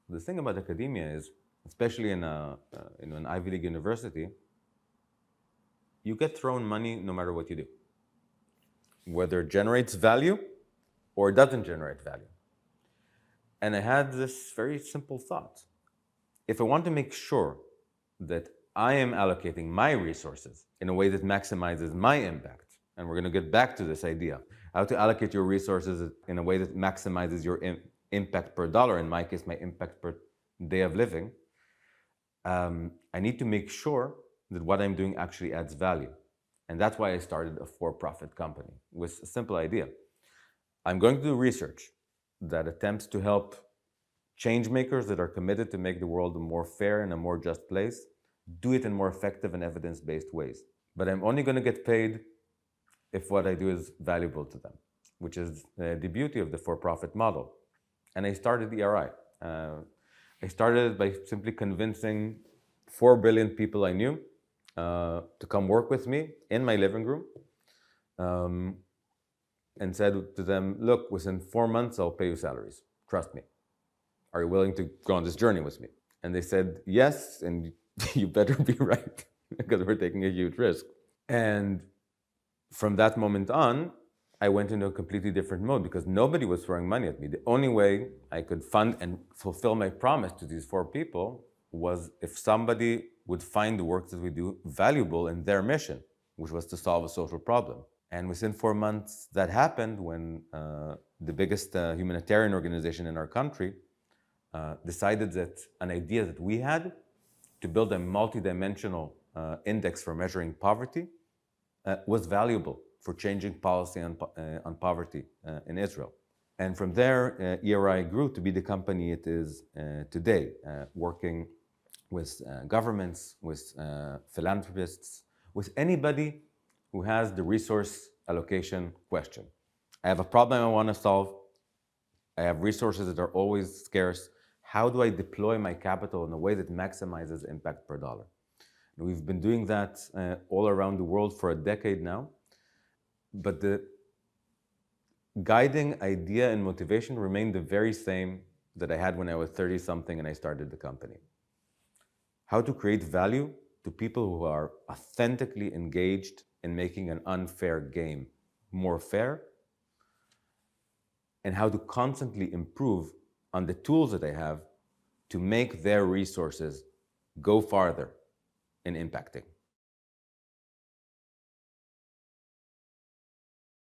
The thing about academia is, especially in an Ivy League university, you get thrown money no matter what you do, whether it generates value or it doesn't generate value. And I had this very simple thought. If I want to make sure that I am allocating my resources in a way that maximizes my impact, and we're going to get back to this idea, how to allocate your resources in a way that maximizes your impact per dollar, in my case, my impact per day of living, I need to make sure that what I'm doing actually adds value. And that's why I started a for-profit company with a simple idea. I'm going to do research that attempts to help changemakers that are committed to make the world a more fair and a more just place, do it in more effective and evidence-based ways. But I'm only going to get paid if what I do is valuable to them, which is the beauty of the for-profit model. And I started ERI. I started by simply convincing 4 billion people I knew to come work with me in my living room, and said to them, look, within 4 months, I'll pay you salaries. Trust me. Are you willing to go on this journey with me? And they said, yes, and you better be right, because we're taking a huge risk. And from that moment on, I went into a completely different mode because nobody was throwing money at me. The only way I could fund and fulfill my promise to these 4 people was if somebody would find the work that we do valuable in their mission, which was to solve a social problem. And within 4 months, that happened when the biggest humanitarian organization in our country decided that an idea that we had to build a multidimensional index for measuring poverty was valuable for changing policy on poverty in Israel. And from there, ERI grew to be the company it is today, working with governments, with philanthropists, with anybody who has the resource allocation question. I have a problem I want to solve. I have resources that are always scarce. How do I deploy my capital in a way that maximizes impact per dollar? And we've been doing that all around the world for a decade now. But the guiding idea and motivation remained the very same that I had when I was 30-something and I started the company. How to create value to people who are authentically engaged in making an unfair game more fair, and how to constantly improve on the tools that they have to make their resources go farther in impacting.